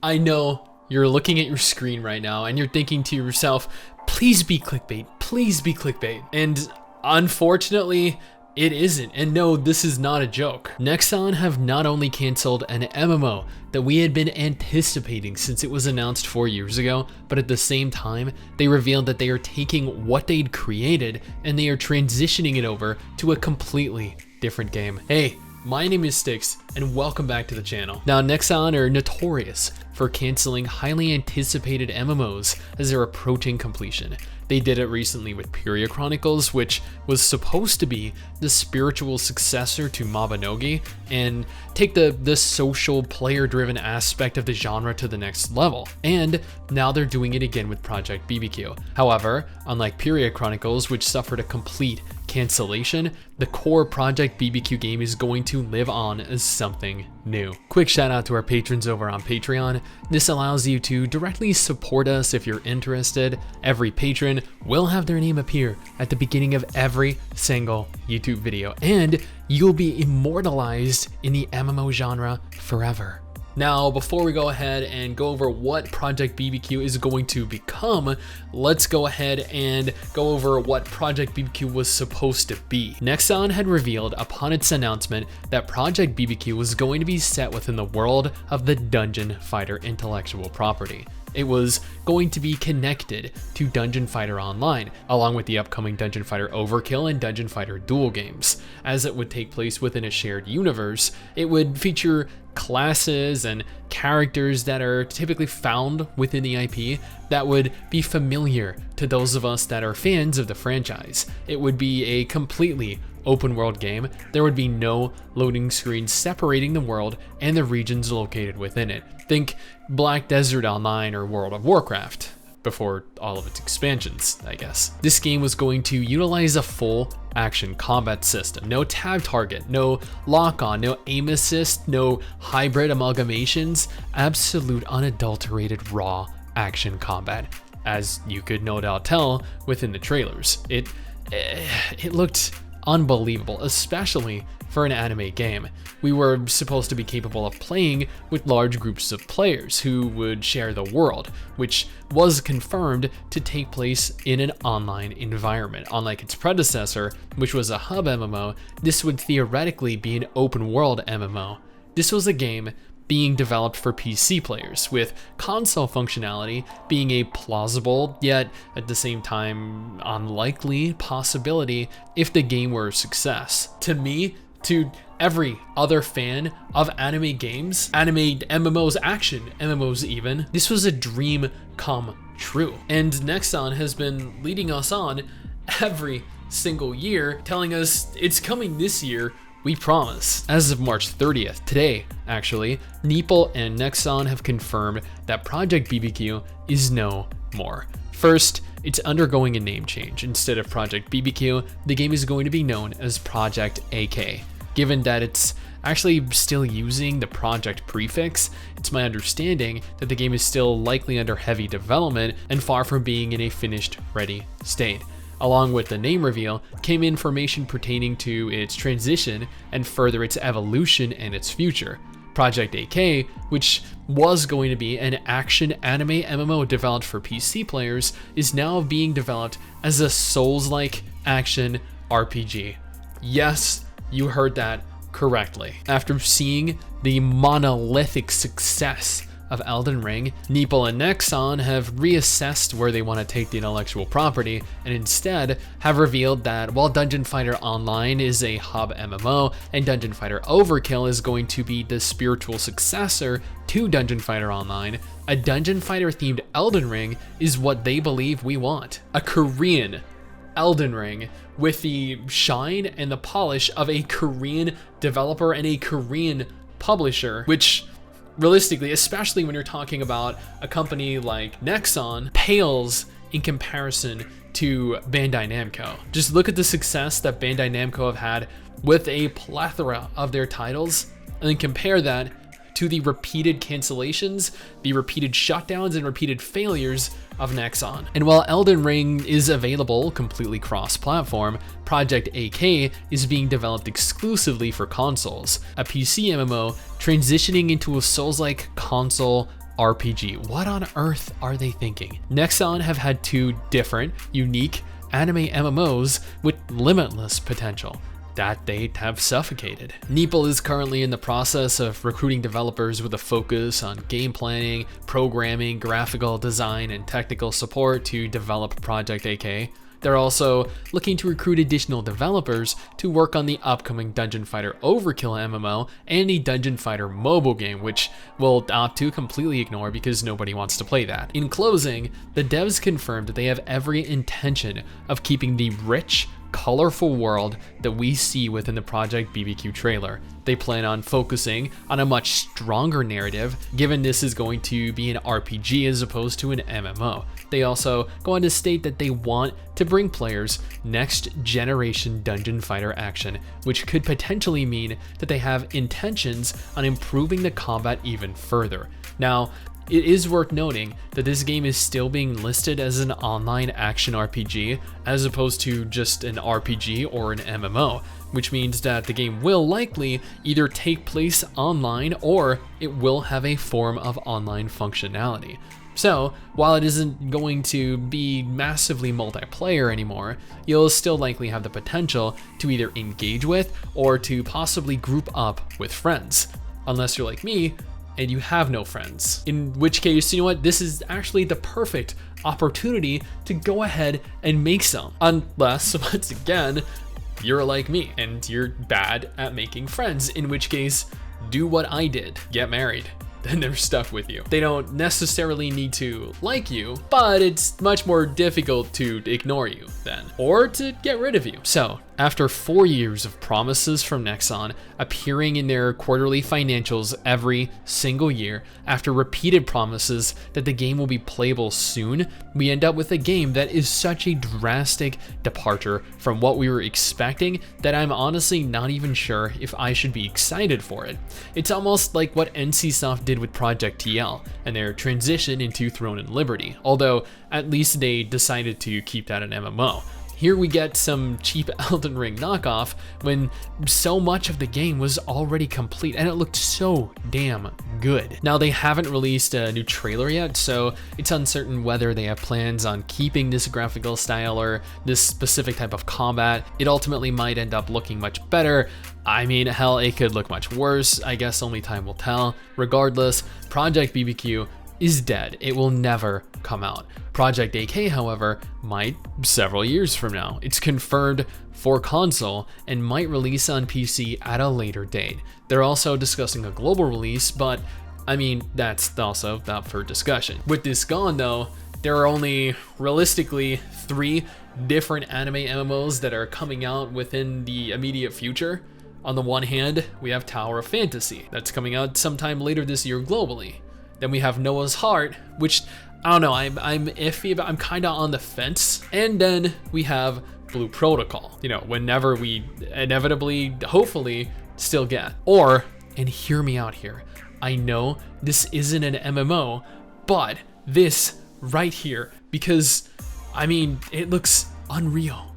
I know you're looking at your screen right now and you're thinking to yourself, please be clickbait, please be clickbait. And unfortunately, it isn't. And no, this is not a joke. Nexon have not only canceled an MMO that we had been anticipating since it was announced 4 years ago, but at the same time, they revealed that they are taking what they'd created and they are transitioning it over to a completely different game. Hey, my name is STIX and welcome back to the channel. Now, Nexon are notorious for canceling highly anticipated MMOs as they're approaching completion. They did it recently with Pyria Chronicles, which was supposed to be the spiritual successor to Mabinogi and take the social player-driven aspect of the genre to the next level. And now they're doing it again with Project BBQ. However, unlike Pyria Chronicles, which suffered a complete cancellation, the core Project BBQ game is going to live on as something new. Quick shout out to our patrons over on Patreon. This allows you to directly support us if you're interested. Every patron will have their name appear at the beginning of every single YouTube video, and you'll be immortalized in the MMO genre forever. Now, before we go ahead and go over what Project BBQ is going to become, let's go ahead and go over what Project BBQ was supposed to be. Nexon had revealed upon its announcement that Project BBQ was going to be set within the world of the Dungeon Fighter intellectual property. It was going to be connected to Dungeon Fighter Online, along with the upcoming Dungeon Fighter Overkill and Dungeon Fighter Duel games. As it would take place within a shared universe, it would feature classes and characters that are typically found within the IP that would be familiar to those of us that are fans of the franchise. It would be a completely open world game. There would be no loading screens separating the world and the regions located within it. Think Black Desert Online or World of Warcraft before all of its expansions, I guess. This game was going to utilize a full action combat system. No tab target, no lock-on, no aim assist, no hybrid amalgamations, absolute unadulterated raw action combat, as you could no doubt tell within the trailers. It looked unbelievable, especially for an anime game. We were supposed to be capable of playing with large groups of players who would share the world, which was confirmed to take place in an online environment. Unlike its predecessor, which was a hub MMO, this would theoretically be an open world MMO. This was a game being developed for PC players, with console functionality being a plausible, yet at the same time unlikely possibility if the game were a success. To me, to every other fan of anime games, anime MMOs, action MMOs even, this was a dream come true. And Nexon has been leading us on every single year, telling us it's coming this year, we promise. As of March 30th, today actually, Neepal and Nexon have confirmed that Project BBQ is no more. First, it's undergoing a name change. Instead of Project BBQ, the game is going to be known as Project AK. Given that it's actually still using the project prefix, it's my understanding that the game is still likely under heavy development and far from being in a finished, ready state. Along with the name reveal came information pertaining to its transition and further its evolution and its future. Project AK, which was going to be an action anime MMO developed for PC players, is now being developed as a Souls-like action RPG. Yes, you heard that correctly. After seeing the monolithic success of Elden Ring, Neepal and Nexon have reassessed where they want to take the intellectual property and instead have revealed that while Dungeon Fighter Online is a hub MMO and Dungeon Fighter Overkill is going to be the spiritual successor to Dungeon Fighter Online, a Dungeon Fighter themed Elden Ring is what they believe we want. A Korean Elden Ring with the shine and the polish of a Korean developer and a Korean publisher, which realistically, especially when you're talking about a company like Nexon, pales in comparison to Bandai Namco. Just look at the success that Bandai Namco have had with a plethora of their titles, and then compare that to the repeated cancellations, the repeated shutdowns, and repeated failures of Nexon. And while Elden Ring is available completely cross-platform, Project AK is being developed exclusively for consoles, a PC MMO transitioning into a Souls-like console RPG. What on earth are they thinking? Nexon have had 2 different, unique anime MMOs with limitless potential that they have suffocated. Neeple is currently in the process of recruiting developers with a focus on game planning, programming, graphical design, and technical support to develop Project AK. They're also looking to recruit additional developers to work on the upcoming Dungeon Fighter Overkill MMO and the Dungeon Fighter mobile game, which we'll opt to completely ignore because nobody wants to play that. In closing, the devs confirmed that they have every intention of keeping the rich, colorful world that we see within the Project BBQ trailer. They plan on focusing on a much stronger narrative, given this is going to be an RPG as opposed to an MMO. They also go on to state that they want to bring players next generation Dungeon Fighter action, which could potentially mean that they have intentions on improving the combat even further. Now, it is worth noting that this game is still being listed as an online action RPG as opposed to just an RPG or an MMO, which means that the game will likely either take place online or it will have a form of online functionality. So, while it isn't going to be massively multiplayer anymore, you'll still likely have the potential to either engage with or to possibly group up with friends, unless you're like me and you have no friends. In which case, you know what, this is actually the perfect opportunity to go ahead and make some. Unless, once again, you're like me and you're bad at making friends, in which case, do what I did, get married. Then they're stuck with you. They don't necessarily need to like you, but it's much more difficult to ignore you then, or to get rid of you. So, after 4 years of promises from Nexon appearing in their quarterly financials every single year, after repeated promises that the game will be playable soon, we end up with a game that is such a drastic departure from what we were expecting that I'm honestly not even sure if I should be excited for it. It's almost like what NCSoft did with Project TL and their transition into Throne and Liberty, although at least they decided to keep that an MMO. Here we get some cheap Elden Ring knockoff when so much of the game was already complete and it looked so damn good. Now, they haven't released a new trailer yet, so it's uncertain whether they have plans on keeping this graphical style or this specific type of combat. It ultimately might end up looking much better. I mean, hell, it could look much worse. I guess only time will tell. Regardless, Project BBQ is dead. It will never come out. Project AK, however, might several years from now. It's confirmed for console and might release on PC at a later date. They're also discussing a global release, but I mean, that's also up for discussion. With this gone though, there are only realistically 3 different anime MMOs that are coming out within the immediate future. On the one hand, we have Tower of Fantasy that's coming out sometime later this year globally. Then we have Noah's Heart, which I don't know, I'm iffy about, I'm kind of on the fence. And then we have Blue Protocol, you know, whenever we inevitably, hopefully, still get. Or, and hear me out here, I know this isn't an MMO, but this right here, because I mean, it looks unreal.